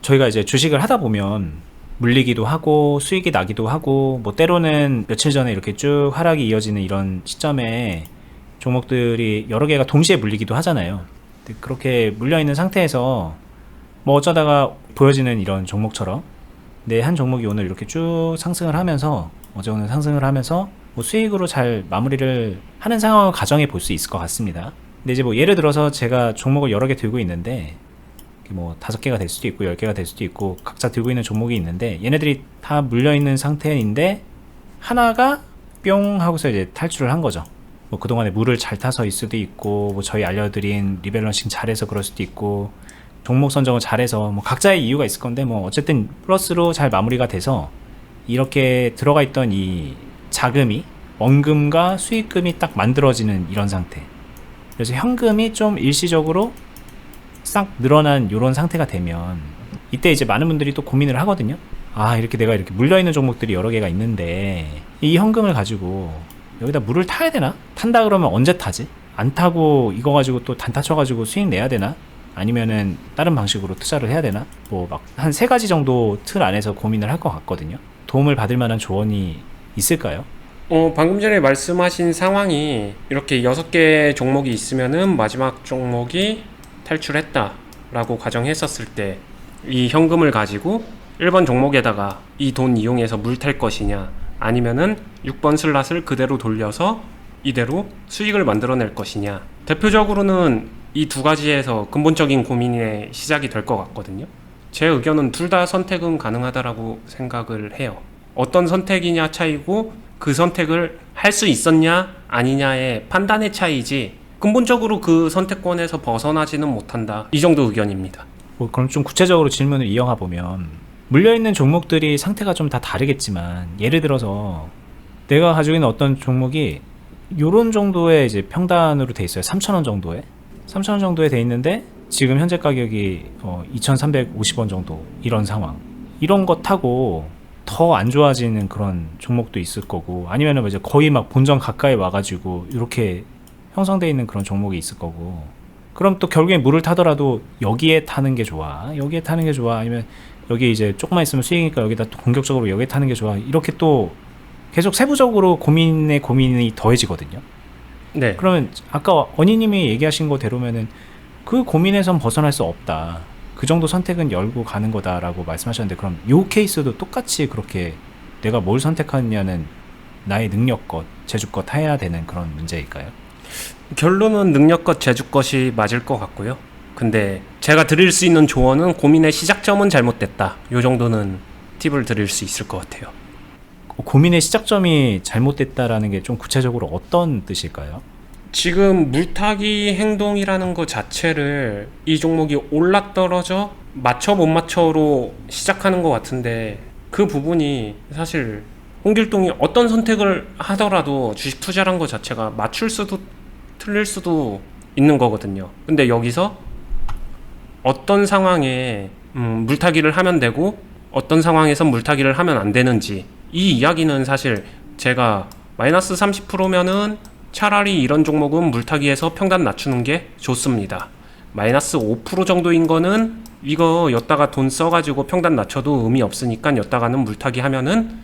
저희가 이제 주식을 하다 보면 물리기도 하고 수익이 나기도 하고 뭐 때로는 며칠 전에 이렇게 쭉 하락이 이어지는 이런 시점에 종목들이 여러 개가 동시에 물리기도 하잖아요. 근데 그렇게 물려있는 상태에서 뭐 어쩌다가 보여지는 이런 종목처럼 내 한 종목이 오늘 이렇게 쭉 상승을 하면서 어제 오늘 상승을 하면서 뭐 수익으로 잘 마무리를 하는 상황을 가정해 볼 수 있을 것 같습니다. 근데 이제 뭐 예를 들어서 제가 종목을 여러 개 들고 있는데 뭐 5개가 될 수도 있고 10개가 될 수도 있고 각자 들고 있는 종목이 있는데 얘네들이 다 물려있는 상태인데 하나가 뿅 하고서 이제 탈출을 한 거죠. 뭐 그동안에 물을 잘 타서일 수도 있고 뭐 저희 알려드린 리밸런싱 잘해서 그럴 수도 있고 종목 선정을 잘해서 뭐 각자의 이유가 있을 건데 뭐 어쨌든 플러스로 잘 마무리가 돼서 이렇게 들어가 있던 이 자금이 원금과 수익금이 딱 만들어지는 이런 상태. 그래서 현금이 좀 일시적으로 싹 늘어난 이런 상태가 되면 이때 이제 많은 분들이 또 고민을 하거든요. 아, 이렇게 내가 이렇게 물려있는 종목들이 여러 개가 있는데 이 현금을 가지고 여기다 물을 타야 되나? 탄다 그러면 언제 타지? 안 타고 이거 가지고 또 단타 쳐가지고 수익 내야 되나? 아니면은 다른 방식으로 투자를 해야 되나? 뭐 막 한 3가지 정도 틀 안에서 고민을 할 것 같거든요. 도움을 받을 만한 조언이 있을까요? 방금 전에 말씀하신 상황이 이렇게 6개 종목이 있으면은 마지막 종목이 탈출했다 라고 가정했었을 때 이 현금을 가지고 1번 종목에다가 이 돈 이용해서 물 탈 것이냐, 아니면은 6번 슬롯을 그대로 돌려서 이대로 수익을 만들어낼 것이냐. 대표적으로는 이 두 가지에서 근본적인 고민의 시작이 될 것 같거든요. 제 의견은 둘 다 선택은 가능하다라고 생각을 해요. 어떤 선택이냐 차이고 그 선택을 할 수 있었냐 아니냐의 판단의 차이지 근본적으로 그 선택권에서 벗어나지는 못한다, 이 정도 의견입니다. 뭐 그럼 좀 구체적으로 질문을 이어가 보면 물려있는 종목들이 상태가 좀 다 다르겠지만 예를 들어서 내가 가지고 있는 어떤 종목이 요런 정도의 이제 평단으로 돼 있어요. 3,000원 정도에 3,000원 정도에 돼 있는데 지금 현재 가격이 2,350원 정도, 이런 상황. 이런 거 타고 더 안 좋아지는 그런 종목도 있을 거고, 아니면은 이제 거의 막 본전 가까이 와가지고 이렇게 형성되어 있는 그런 종목이 있을 거고, 그럼 또 결국에 물을 타더라도 여기에 타는 게 좋아, 여기에 타는 게 좋아, 아니면 여기 이제 조금만 있으면 수익이니까 여기다 또 공격적으로 여기에 타는 게 좋아, 이렇게 또 계속 세부적으로 고민이 더해지거든요. 네. 그러면 아까 언니님이 얘기하신 거대로면은 그 고민에선 벗어날 수 없다, 그 정도 선택은 열고 가는 거다라고 말씀하셨는데, 그럼 요 케이스도 똑같이 그렇게 내가 뭘 선택하느냐는 나의 능력껏 재주껏 해야 되는 그런 문제일까요? 결론은 능력껏 재주껏이 맞을 것 같고요. 근데 제가 드릴 수 있는 조언은 고민의 시작점은 잘못됐다, 요 정도는 팁을 드릴 수 있을 것 같아요. 고민의 시작점이 잘못됐다라는 게 좀 구체적으로 어떤 뜻일까요? 지금 물타기 행동이라는 것 자체를 이 종목이 올라떨어져 맞춰 못 맞춰로 시작하는 것 같은데, 그 부분이 사실 홍길동이 어떤 선택을 하더라도 주식 투자란 것 자체가 맞출 수도 틀릴 수도 있는 거거든요. 근데 여기서 어떤 상황에 물타기를 하면 되고 어떤 상황에서 물타기를 하면 안 되는지, 이 이야기는 사실 제가 마이너스 30%면은 차라리 이런 종목은 물타기해서 평단 낮추는 게 좋습니다. 마이너스 5% 정도인 거는 이거 였다가 돈 써가지고 평단 낮춰도 의미 없으니까 였다가는 물타기 하면은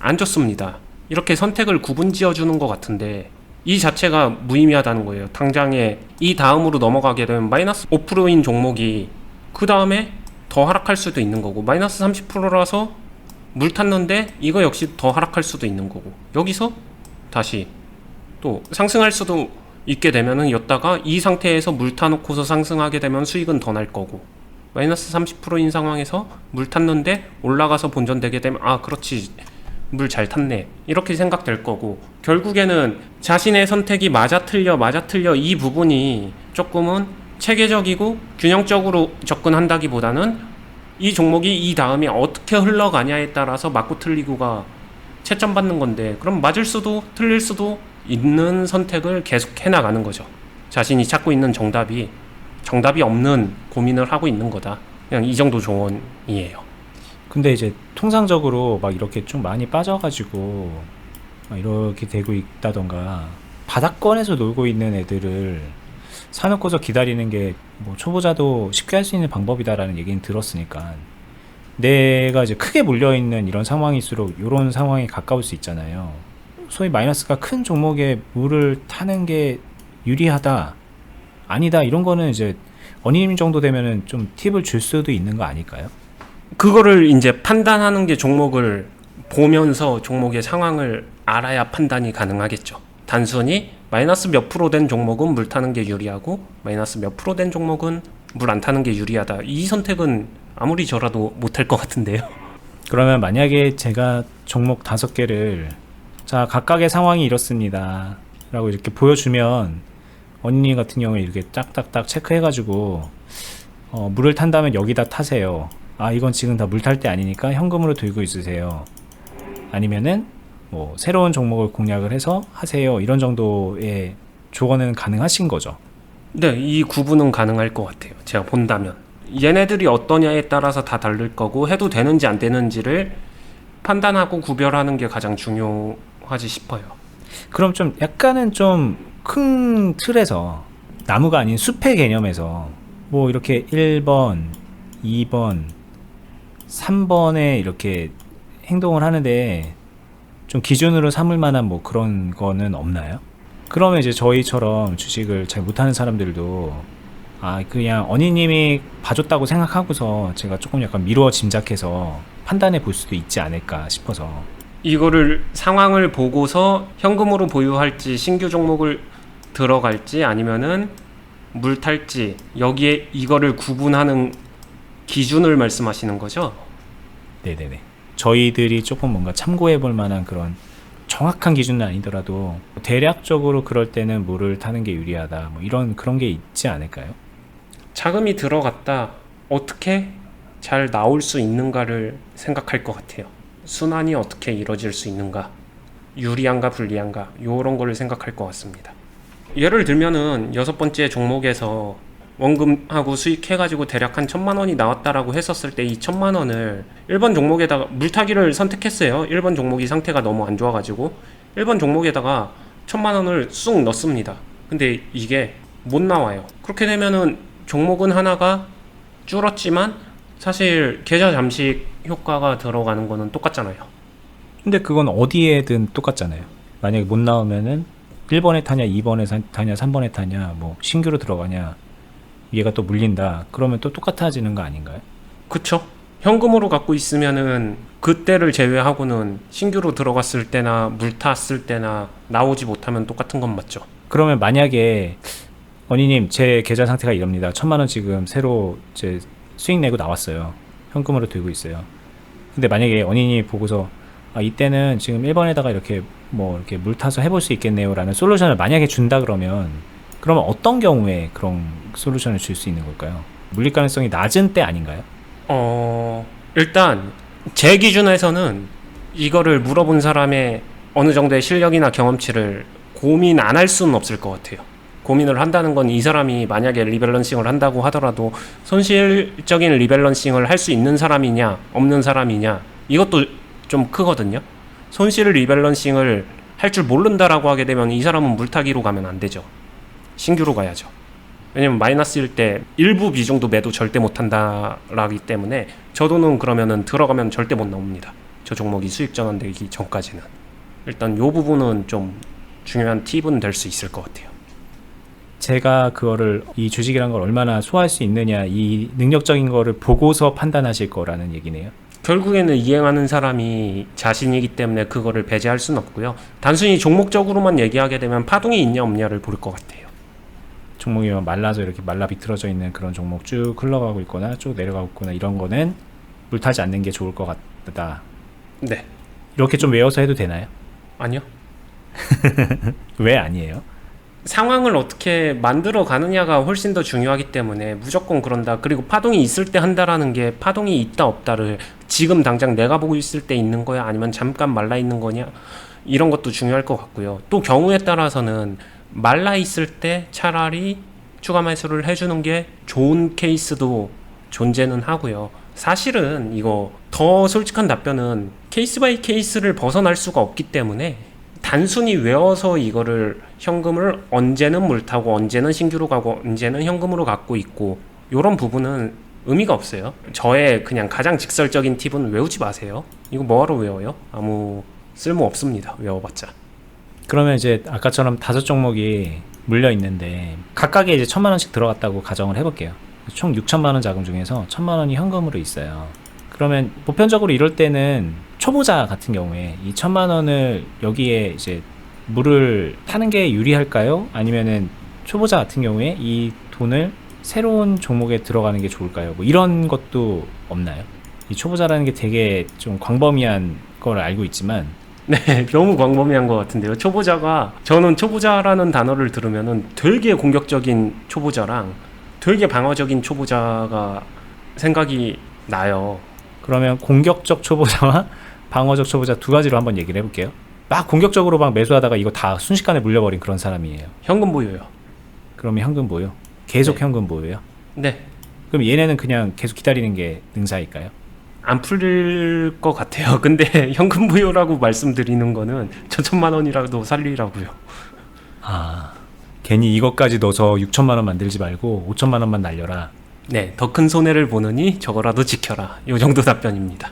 안 좋습니다. 이렇게 선택을 구분 지어주는 것 같은데 이 자체가 무의미하다는 거예요. 당장에 이 다음으로 넘어가게 되면 마이너스 5%인 종목이 그 다음에 더 하락할 수도 있는 거고, 마이너스 30%라서 물 탔는데 이거 역시 더 하락할 수도 있는 거고, 여기서 다시 또 상승할 수도 있게 되면은 였다가 이 상태에서 물 타놓고서 상승하게 되면 수익은 더 날 거고, 마이너스 30%인 상황에서 물 탔는데 올라가서 본전되게 되면 아 그렇지 물 잘 탔네 이렇게 생각될 거고, 결국에는 자신의 선택이 맞아 틀려 이 부분이 조금은 체계적이고 균형적으로 접근한다기보다는 이 종목이 이 다음에 어떻게 흘러가냐에 따라서 맞고 틀리고가 채점 받는 건데, 그럼 맞을 수도 틀릴 수도 있는 선택을 계속 해나가는 거죠. 자신이 찾고 있는 정답이 없는 고민을 하고 있는 거다, 그냥 이 정도 조언이에요. 근데 이제 통상적으로 막 이렇게 좀 많이 빠져가지고 막 이렇게 되고 있다던가 바닥권에서 놀고 있는 애들을 사놓고서 기다리는 게 뭐 초보자도 쉽게 할 수 있는 방법이다라는 얘기는 들었으니까 내가 이제 크게 몰려있는 이런 상황일수록 이런 상황에 가까울 수 있잖아요. 소위 마이너스가 큰 종목에 물을 타는 게 유리하다 아니다 이런 거는 이제 원인님 정도 되면은 좀 팁을 줄 수도 있는 거 아닐까요? 그거를 이제 판단하는 게 종목을 보면서 종목의 상황을 알아야 판단이 가능하겠죠. 단순히 마이너스 몇 프로 된 종목은 물 타는 게 유리하고 마이너스 몇 프로 된 종목은 물 안 타는 게 유리하다. 이 선택은 아무리 저라도 못할 것 같은데요. 그러면 만약에 제가 종목 5개를 자 각각의 상황이 이렇습니다 라고 이렇게 보여주면 원님 같은 경우에 이렇게 딱딱딱 체크해가지고 물을 탄다면 여기다 타세요. 아 이건 지금 다 물 탈 때 아니니까 현금으로 들고 있으세요. 아니면은 뭐 새로운 종목을 공략을 해서 하세요. 이런 정도의 조언은 가능하신 거죠. 네, 이 구분은 가능할 것 같아요. 제가 본다면. 얘네들이 어떠냐에 따라서 다 다를 거고 해도 되는지 안 되는지를 판단하고 구별하는 게 가장 중요하지 싶어요. 그럼 좀 약간은 좀 큰 틀에서 나무가 아닌 숲의 개념에서 뭐 이렇게 1번, 2번, 3번에 이렇게 행동을 하는데 좀 기준으로 삼을 만한 뭐 그런 거는 없나요? 그러면 이제 저희처럼 주식을 잘 못하는 사람들도 아 그냥 어니님이 봐줬다고 생각하고서 제가 조금 약간 미루어 짐작해서 판단해 볼 수도 있지 않을까 싶어서. 이거를 상황을 보고서 현금으로 보유할지 신규 종목을 들어갈지 아니면은 물 탈지 여기에 이거를 구분하는 기준을 말씀하시는 거죠? 네네네. 저희들이 조금 뭔가 참고해 볼 만한 그런 정확한 기준은 아니더라도 대략적으로 그럴 때는 물을 타는 게 유리하다 뭐 이런 그런 게 있지 않을까요? 자금이 들어갔다 어떻게 잘 나올 수 있는가를 생각할 것 같아요. 순환이 어떻게 이루어질 수 있는가, 유리한가 불리한가 이런 거를 생각할 것 같습니다. 예를 들면은 6번째 종목에서 원금하고 수익해가지고 대략 한 1,000만 원이 나왔다라고 했었을 때 이 1,000만 원을 1번 종목에다가 물타기를 선택했어요. 1번 종목이 상태가 너무 안 좋아가지고 1번 종목에다가 1,000만 원을 쑥 넣습니다. 근데 이게 못 나와요. 그렇게 되면은 종목은 하나가 줄었지만 사실 계좌 잠식 효과가 들어가는 거는 똑같잖아요. 근데 그건 어디에든 똑같잖아요. 만약에 못 나오면은 1번에 타냐 2번에 타냐 3번에 타냐 뭐 신규로 들어가냐 얘가 또 물린다 그러면 또 똑같아지는 거 아닌가요? 그쵸? 현금으로 갖고 있으면은 그때를 제외하고는 신규로 들어갔을 때나 물 탔을 때나 나오지 못하면 똑같은 건 맞죠. 그러면 만약에 언니님 제 계좌 상태가 이럽니다. 1,000만 원 지금 새로 제 수익 내고 나왔어요. 현금으로 들고 있어요. 근데 만약에 언니님이 보고서 아 이때는 지금 1번에다가 이렇게 뭐 이렇게 물 타서 해볼 수 있겠네요 라는 솔루션을 만약에 준다 그러면 어떤 경우에 그런 솔루션을 줄 수 있는 걸까요? 물릴 가능성이 낮은 때 아닌가요? 일단 제 기준에서는 이거를 물어본 사람의 어느 정도의 실력이나 경험치를 고민 안 할 수는 없을 것 같아요. 고민을 한다는 건 이 사람이 만약에 리밸런싱을 한다고 하더라도 손실적인 리밸런싱을 할 수 있는 사람이냐 없는 사람이냐 이것도 좀 크거든요. 손실 리밸런싱을 할 줄 모른다라고 하게 되면 이 사람은 물타기로 가면 안 되죠. 신규로 가야죠. 왜냐면 마이너스일 때 일부 비중도 매도 절대 못한다라기 때문에 저 돈은 그러면은 들어가면 절대 못 나옵니다. 저 종목이 수익 전환되기 전까지는. 일단 요 부분은 좀 중요한 팁은 될 수 있을 것 같아요. 제가 그거를 이 주식이란 걸 얼마나 소화할 수 있느냐 이 능력적인 거를 보고서 판단하실 거라는 얘기네요. 결국에는 이행하는 사람이 자신이기 때문에 그거를 배제할 수는 없고요. 단순히 종목적으로만 얘기하게 되면 파동이 있냐 없냐를 볼 것 같아요. 종목이 말라서 이렇게 말라 비틀어져 있는 그런 종목 쭉 흘러가고 있거나 쭉 내려가고 있거나 이런 거는 물 타지 않는 게 좋을 것 같다. 네. 이렇게 좀 외워서 해도 되나요? 아니요. 왜 아니에요? 상황을 어떻게 만들어 가느냐가 훨씬 더 중요하기 때문에 무조건 그런다. 그리고 파동이 있을 때 한다라는 게 파동이 있다 없다를 지금 당장 내가 보고 있을 때 있는 거야 아니면 잠깐 말라 있는 거냐 이런 것도 중요할 것 같고요. 또 경우에 따라서는 말라 있을 때 차라리 추가 매수를 해주는 게 좋은 케이스도 존재는 하고요. 사실은 이거 더 솔직한 답변은 케이스 바이 케이스를 벗어날 수가 없기 때문에 단순히 외워서 이거를 현금을 언제는 물타고 언제는 신규로 가고 언제는 현금으로 갖고 있고 이런 부분은 의미가 없어요. 저의 그냥 가장 직설적인 팁은 외우지 마세요. 이거 뭐하러 외워요? 아무 쓸모 없습니다. 외워봤자. 그러면 이제 아까처럼 5종목이 물려 있는데 각각에 이제 1,000만 원씩 들어갔다고 가정을 해볼게요. 총 6천만 원 자금 중에서 1,000만 원이 현금으로 있어요. 그러면 보편적으로 이럴 때는 초보자 같은 경우에 이 1,000만 원을 여기에 이제 물을 타는 게 유리할까요? 아니면은 초보자 같은 경우에 이 돈을 새로운 종목에 들어가는 게 좋을까요? 뭐 이런 것도 없나요? 이 초보자라는 게 되게 좀 광범위한 걸 알고 있지만 네, 너무 광범위한 것 같은데요. 저는 초보자라는 단어를 들으면은 되게 공격적인 초보자랑 되게 방어적인 초보자가 생각이 나요. 그러면 공격적 초보자와 방어적 초보자 두 가지로 한번 얘기를 해볼게요. 막 공격적으로 막 매수하다가 이거 다 순식간에 물려버린 그런 사람이에요. 현금 보유요. 그러면 현금 보유? 계속 네. 현금 보유요? 네, 그럼 얘네는 그냥 계속 기다리는 게 능사일까요? 안 풀릴 것 같아요. 근데 현금 보유라고 말씀드리는 거는 저 1,000만 원이라도 살리라고요. 아, 괜히 이것까지 넣어서 6천만 원 만들지 말고 5천만 원만 날려라. 네, 더 큰 손해를 보느니 저거라도 지켜라. 요 정도 답변입니다.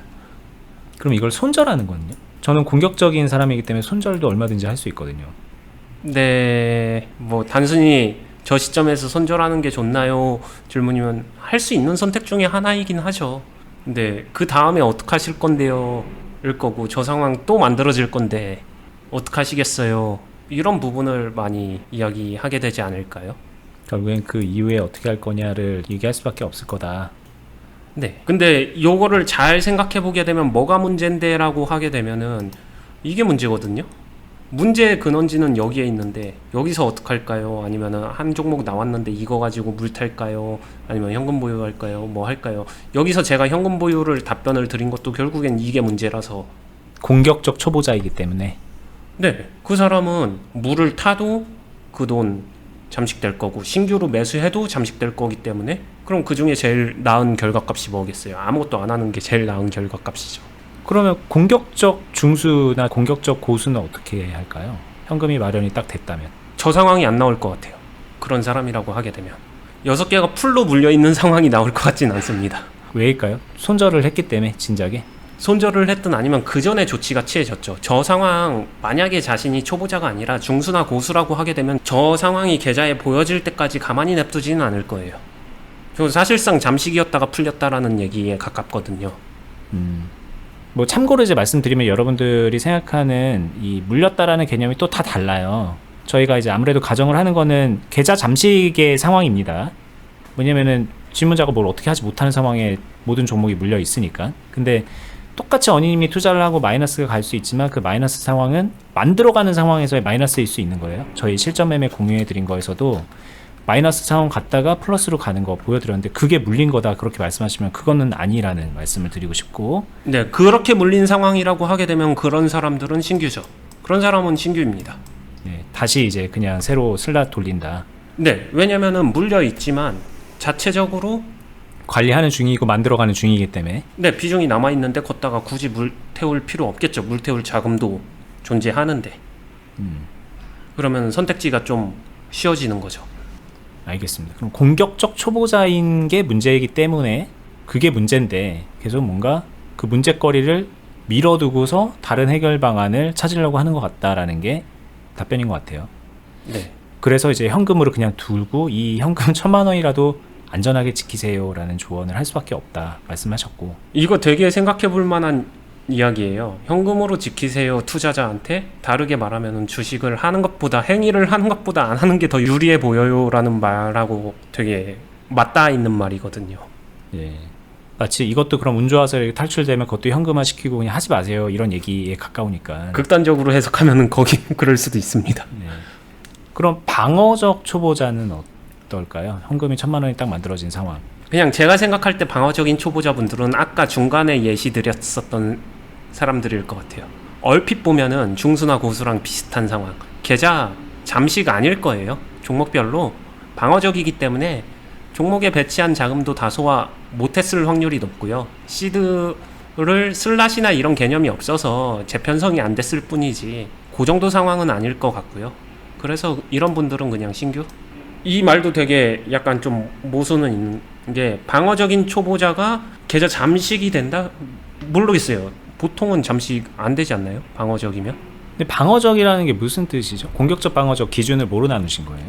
그럼 이걸 손절하는 거는요? 저는 공격적인 사람이기 때문에 손절도 얼마든지 할 수 있거든요. 네, 뭐 단순히 저 시점에서 손절하는 게 좋나요? 질문이면 할 수 있는 선택 중에 하나이긴 하죠. 근데 그 다음에 어떡하실 건데요? 일 거고 저 상황 또 만들어질 건데 어떡하시겠어요? 이런 부분을 많이 이야기하게 되지 않을까요? 결국엔 그 이후에 어떻게 할 거냐를 얘기할 수밖에 없을 거다. 네. 근데 요거를 잘 생각해 보게 되면 뭐가 문제인데라고 하게 되면은 이게 문제거든요. 문제의 근원지는 여기에 있는데 여기서 어떡할까요? 아니면은 한 종목 나왔는데 이거 가지고 물 탈까요? 아니면 현금 보유할까요? 뭐 할까요? 여기서 제가 현금 보유를 답변을 드린 것도 결국엔 이게 문제라서 공격적 초보자이기 때문에. 네. 그 사람은 물을 타도 그 돈 잠식될 거고 신규로 매수해도 잠식될 거기 때문에 그럼 그 중에 제일 나은 결과값이 뭐겠어요? 아무것도 안 하는 게 제일 나은 결과값이죠. 그러면 공격적 중수나 공격적 고수는 어떻게 해야 할까요? 현금이 마련이 딱 됐다면. 저 상황이 안 나올 것 같아요. 그런 사람이라고 하게 되면 6개가 풀로 물려있는 상황이 나올 것 같진 않습니다. 왜일까요? 손절을 했기 때문에 진작에. 손절을 했든 아니면 그 전에 조치가 취해졌죠. 저 상황 만약에 자신이 초보자가 아니라 중수나 고수라고 하게 되면 저 상황이 계좌에 보여질 때까지 가만히 냅두지는 않을 거예요. 사실상 잠식이었다가 풀렸다라는 얘기에 가깝거든요. 뭐 참고로 이제 말씀드리면 여러분들이 생각하는 이 물렸다라는 개념이 또 다 달라요. 저희가 이제 아무래도 가정을 하는 거는 계좌 잠식의 상황입니다. 왜냐면은 질문자가 뭘 어떻게 하지 못하는 상황에 모든 종목이 물려 있으니까. 근데 똑같이 어니님이 투자를 하고 마이너스가 갈 수 있지만 그 마이너스 상황은 만들어가는 상황에서의 마이너스일 수 있는 거예요. 저희 실전 매매 공유해드린 거에서도 마이너스 상황 갔다가 플러스로 가는 거 보여드렸는데 그게 물린 거다 그렇게 말씀하시면 그거는 아니라는 말씀을 드리고 싶고. 네, 그렇게 물린 상황이라고 하게 되면 그런 사람들은 신규죠. 그런 사람은 신규입니다. 네, 다시 이제 그냥 새로 슬랏 돌린다. 네, 왜냐면은 물려 있지만 자체적으로 관리하는 중이고 만들어가는 중이기 때문에. 네, 비중이 남아 있는데 걷다가 굳이 물 태울 필요 없겠죠. 물 태울 자금도 존재하는데. 그러면 선택지가 좀 쉬워지는 거죠. 알겠습니다. 그럼 공격적 초보자인 게 문제이기 때문에 그게 문제인데 계속 뭔가 그 문제거리를 밀어두고서 다른 해결 방안을 찾으려고 하는 것 같다라는 게 답변인 것 같아요. 네. 그래서 이제 현금으로 그냥 두고 이 현금 1,000만 원이라도 안전하게 지키세요라는 조언을 할 수밖에 없다 말씀하셨고. 이거 되게 생각해 볼 만한 이야기예요. 현금으로 지키세요 투자자한테 다르게 말하면 주식을 하는 것보다 행위를 하는 것보다 안 하는 게 더 유리해 보여요라는 말하고 되게 맞닿아 있는 말이거든요. 예. 마치 이것도 그럼 운 좋아서 이렇게 탈출되면 그것도 현금화 시키고 그냥 하지 마세요 이런 얘기에 가까우니까. 극단적으로 해석하면 거기 그럴 수도 있습니다. 네. 그럼 방어적 초보자는 어떨까요? 현금이 1,000만 원이 딱 만들어진 상황. 그냥 제가 생각할 때 방어적인 초보자분들은 아까 중간에 예시 드렸었던 사람들일 것 같아요. 얼핏 보면은 중수나 고수랑 비슷한 상황. 계좌 잠식 아닐 거예요. 종목별로 방어적이기 때문에 종목에 배치한 자금도 다소와 못했을 확률이 높고요. 시드를 슬롯이나 이런 개념이 없어서 재편성이 안 됐을 뿐이지 그 정도 상황은 아닐 것 같고요. 그래서 이런 분들은 그냥 신규? 이 말도 되게 약간 좀 모순은 있는 게, 방어적인 초보자가 계좌 잠식이 된다? 모르겠어요. 보통은 잠식 안 되지 않나요? 방어적이면? 근데 방어적이라는 게 무슨 뜻이죠? 공격적 방어적 기준을 뭐로 나누신 거예요?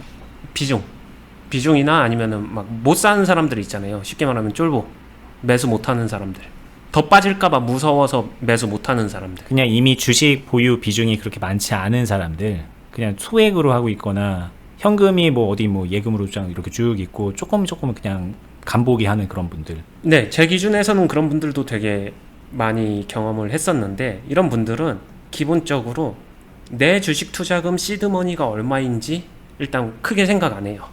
비중이나 아니면은 막 못 사는 사람들 있잖아요. 쉽게 말하면 쫄보, 매수 못하는 사람들, 더 빠질까봐 무서워서 매수 못하는 사람들. 그냥 이미 주식 보유 비중이 그렇게 많지 않은 사람들, 그냥 소액으로 하고 있거나 현금이 뭐 어디 뭐 예금으로 이렇게 쭉 있고 조금은 그냥 간보기 하는 그런 분들. 네, 제 기준에서는 그런 분들도 되게 많이 경험을 했었는데, 이런 분들은 기본적으로 내 주식 투자금 시드머니가 얼마인지 일단 크게 생각 안 해요.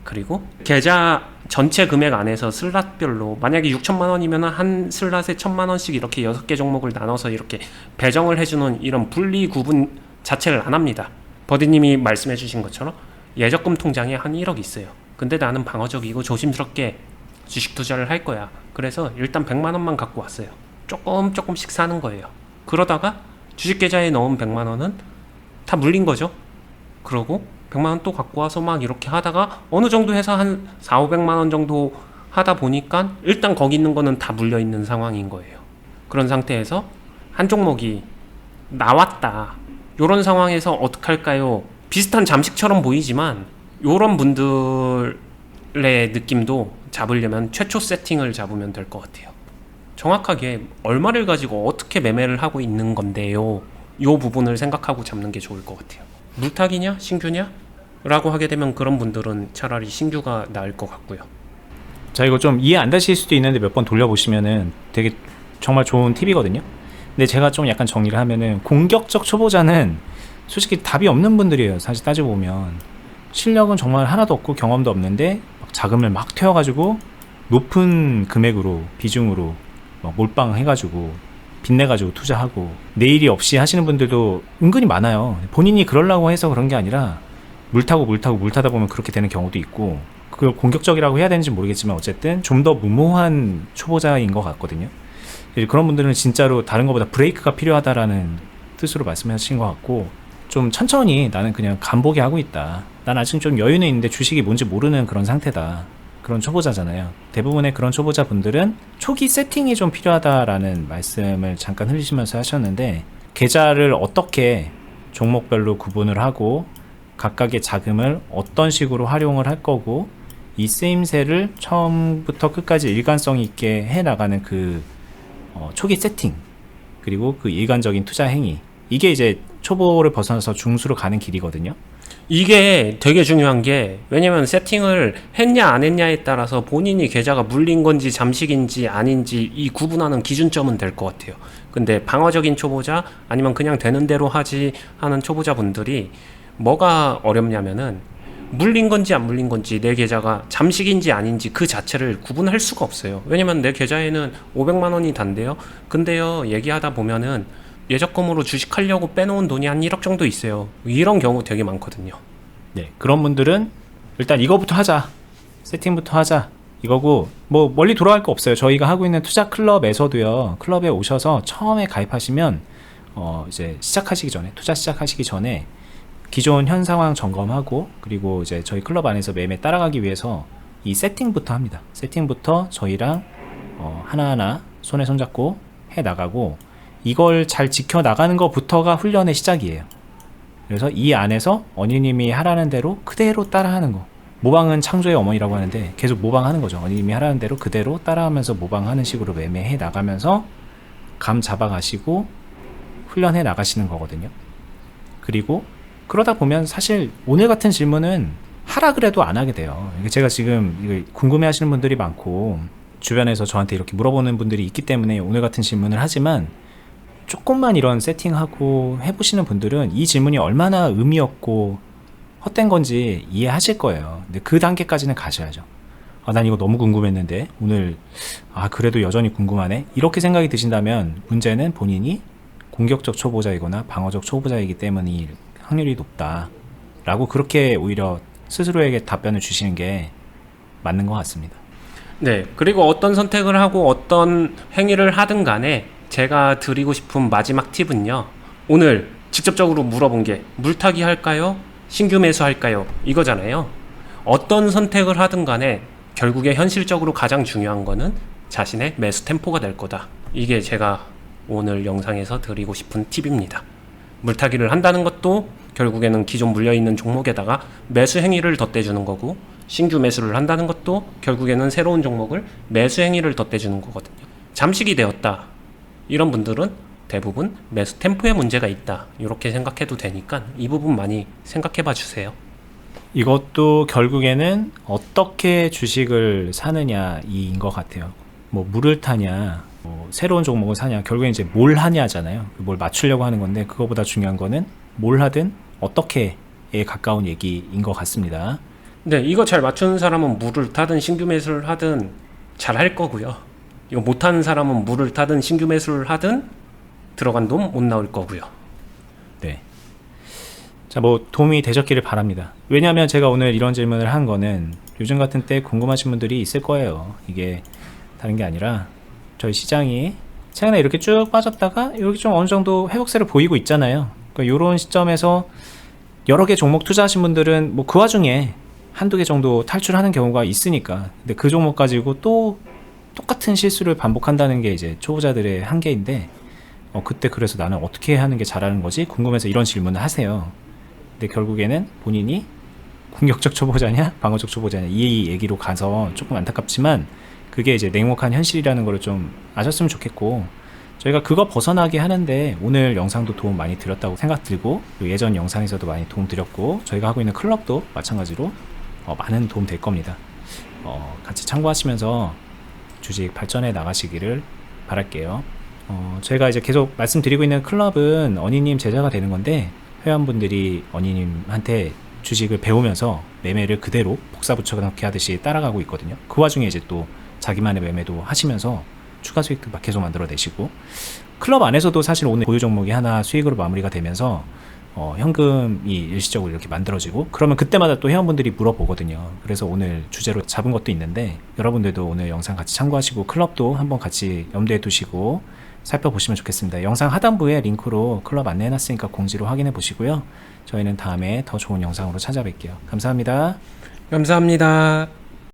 그리고 계좌 전체 금액 안에서 슬롯별로 만약에 6천만 원이면 한 슬롯에 1,000만 원씩 이렇게 6개 종목을 나눠서 이렇게 배정을 해주는 이런 분리 구분 자체를 안 합니다. 버디님이 말씀해 주신 것처럼 예적금 통장에 한 1억 있어요. 근데 나는 방어적이고 조심스럽게 주식 투자를 할 거야. 그래서 일단 100만 원만 갖고 왔어요. 조금씩 사는 거예요. 그러다가 주식 계좌에 넣은 100만 원은 다 물린 거죠. 그러고 100만 원 또 갖고 와서 막 이렇게 하다가 어느 정도 해서 한 4, 500만 원 정도 하다 보니까 일단 거기 있는 거는 다 물려 있는 상황인 거예요. 그런 상태에서 한 종목이 나왔다. 요런 상황에서 어떡할까요? 비슷한 잠식처럼 보이지만 요런 분들의 느낌도 잡으려면 최초 세팅을 잡으면 될 것 같아요. 정확하게 얼마를 가지고 어떻게 매매를 하고 있는 건데요, 요 부분을 생각하고 잡는 게 좋을 것 같아요. 물타기냐 신규냐? 라고 하게 되면 그런 분들은 차라리 신규가 나을 것 같고요. 자, 이거 좀 이해 안 되실 수도 있는데 몇 번 돌려보시면은 되게 정말 좋은 팁이거든요. 근데 제가 좀 약간 정리를 하면은, 공격적 초보자는 솔직히 답이 없는 분들이에요. 사실 따지고 보면 실력은 정말 하나도 없고 경험도 없는데 막 자금을 막 태워가지고 높은 금액으로 비중으로 막 몰빵 해가지고 빚내가지고 투자하고 내일이 없이 하시는 분들도 은근히 많아요. 본인이 그러려고 해서 그런 게 아니라 물 타다 보면 그렇게 되는 경우도 있고, 그걸 공격적이라고 해야 되는지 모르겠지만 어쨌든 좀 더 무모한 초보자인 것 같거든요. 그런 분들은 진짜로 다른 것보다 브레이크가 필요하다라는 뜻으로 말씀하신 것 같고, 좀 천천히 나는 그냥 간보기 하고 있다, 난 아직 좀 여유는 있는데 주식이 뭔지 모르는 그런 상태다, 그런 초보자잖아요. 대부분의 그런 초보자분들은 초기 세팅이 좀 필요하다라는 말씀을 잠깐 흘리시면서 하셨는데, 계좌를 어떻게 종목별로 구분을 하고 각각의 자금을 어떤 식으로 활용을 할 거고, 이 쓰임새를 처음부터 끝까지 일관성 있게 해나가는 그 초기 세팅, 그리고 그 일관적인 투자 행위, 이게 이제 초보를 벗어나서 중수로 가는 길이거든요. 이게 되게 중요한 게, 왜냐면 세팅을 했냐 안 했냐에 따라서 본인이 계좌가 물린 건지 잠식인지 아닌지 이 구분하는 기준점은 될 것 같아요. 근데 방어적인 초보자 아니면 그냥 되는 대로 하지 하는 초보자분들이 뭐가 어렵냐면은, 물린 건지 안 물린 건지, 내 계좌가 잠식인지 아닌지 그 자체를 구분할 수가 없어요. 왜냐면 내 계좌에는 500만 원이 단데요. 근데요, 얘기하다 보면은 예적금으로 주식하려고 빼놓은 돈이 한 1억 정도 있어요. 이런 경우 되게 많거든요. 네, 그런 분들은 일단 이거부터 하자, 세팅부터 하자, 이거고, 뭐 멀리 돌아갈 거 없어요. 저희가 하고 있는 투자 클럽에서도요, 클럽에 오셔서 처음에 가입하시면 이제 시작하시기 전에, 투자 시작하시기 전에 기존 현 상황 점검하고, 그리고 이제 저희 클럽 안에서 매매 따라가기 위해서 이 세팅부터 합니다. 세팅부터 저희랑 하나하나 손에 손잡고 해 나가고, 이걸 잘 지켜 나가는 것부터가 훈련의 시작이에요. 그래서 이 안에서 언니님이 하라는 대로 그대로 따라하는 거, 모방은 창조의 어머니라고 하는데 계속 모방하는 거죠. 언니님이 하라는 대로 그대로 따라하면서 모방하는 식으로 매매해 나가면서 감 잡아가시고 훈련해 나가시는 거거든요. 그리고 그러다 보면 사실 오늘 같은 질문은 하라 그래도 안 하게 돼요. 제가 지금 이걸 궁금해 하시는 분들이 많고 주변에서 저한테 이렇게 물어보는 분들이 있기 때문에 오늘 같은 질문을 하지만, 조금만 이런 세팅하고 해보시는 분들은 이 질문이 얼마나 의미 없고 헛된 건지 이해하실 거예요. 근데 그 단계까지는 가셔야죠. 난 이거 너무 궁금했는데 오늘 그래도 여전히 궁금하네, 이렇게 생각이 드신다면 문제는 본인이 공격적 초보자이거나 방어적 초보자이기 때문일 확률이 높다 라고, 그렇게 오히려 스스로에게 답변을 주시는 게 맞는 것 같습니다. 네, 그리고 어떤 선택을 하고 어떤 행위를 하든 간에 제가 드리고 싶은 마지막 팁은요, 오늘 직접적으로 물어본 게 물타기 할까요? 신규 매수 할까요? 이거잖아요. 어떤 선택을 하든 간에 결국에 현실적으로 가장 중요한 거는 자신의 매수 템포가 될 거다. 이게 제가 오늘 영상에서 드리고 싶은 팁입니다. 물타기를 한다는 것도 결국에는 기존 물려있는 종목에다가 매수 행위를 덧대주는 거고, 신규 매수를 한다는 것도 결국에는 새로운 종목을 매수 행위를 덧대주는 거거든요. 잠식이 되었다. 이런 분들은 대부분 매수 템포에 문제가 있다. 이렇게 생각해도 되니까 이 부분 많이 생각해 봐 주세요. 이것도 결국에는 어떻게 주식을 사느냐인 것 같아요. 뭐 물을 타냐, 뭐 새로운 종목을 사냐, 결국엔 이제 뭘 하냐잖아요. 뭘 맞추려고 하는 건데, 그거보다 중요한 거는 뭘 하든 어떻게에 가까운 얘기인 것 같습니다. 네, 이거 잘 맞추는 사람은 물을 타든 신규 매수를 하든 잘 할 거고요. 이거 못하는 사람은 물을 타든 신규 매수를 하든 들어간 돈 못 나올 거고요. 네. 자, 뭐 도움이 되셨기를 바랍니다. 왜냐하면 제가 오늘 이런 질문을 한 거는 요즘 같은 때 궁금하신 분들이 있을 거예요. 이게 다른 게 아니라 저희 시장이 최근에 이렇게 쭉 빠졌다가 이렇게 좀 어느 정도 회복세를 보이고 있잖아요. 그러니까 이런 시점에서 여러 개 종목 투자하신 분들은 뭐 그 와중에 한두 개 정도 탈출하는 경우가 있으니까, 근데 그 종목 가지고 또 똑같은 실수를 반복한다는 게 이제 초보자들의 한계인데, 그때 그래서 나는 어떻게 하는 게 잘하는 거지? 궁금해서 이런 질문을 하세요. 근데 결국에는 본인이 공격적 초보자냐 방어적 초보자냐 이 얘기로 가서 조금 안타깝지만, 그게 이제 냉혹한 현실이라는 걸 좀 아셨으면 좋겠고, 저희가 그거 벗어나게 하는데 오늘 영상도 도움 많이 드렸다고 생각 들고, 예전 영상에서도 많이 도움 드렸고, 저희가 하고 있는 클럽도 마찬가지로 많은 도움 될 겁니다. 같이 참고하시면서 주식 발전해 나가시기를 바랄게요. 저희가 이제 계속 말씀드리고 있는 클럽은 어니님 제자가 되는 건데, 회원분들이 어니님한테 주식을 배우면서 매매를 그대로 복사 붙여넣기 하듯이 따라가고 있거든요. 그 와중에 이제 또 자기만의 매매도 하시면서 추가 수익도 막 계속 만들어내시고, 클럽 안에서도 사실 오늘 보유 종목이 하나 수익으로 마무리가 되면서 현금이 일시적으로 이렇게 만들어지고, 그러면 그때마다 또 회원분들이 물어보거든요. 그래서 오늘 주제로 잡은 것도 있는데, 여러분들도 오늘 영상 같이 참고하시고 클럽도 한번 같이 염두에 두시고 살펴보시면 좋겠습니다. 영상 하단부에 링크로 클럽 안내해놨으니까 공지로 확인해 보시고요. 저희는 다음에 더 좋은 영상으로 찾아뵐게요. 감사합니다. 감사합니다.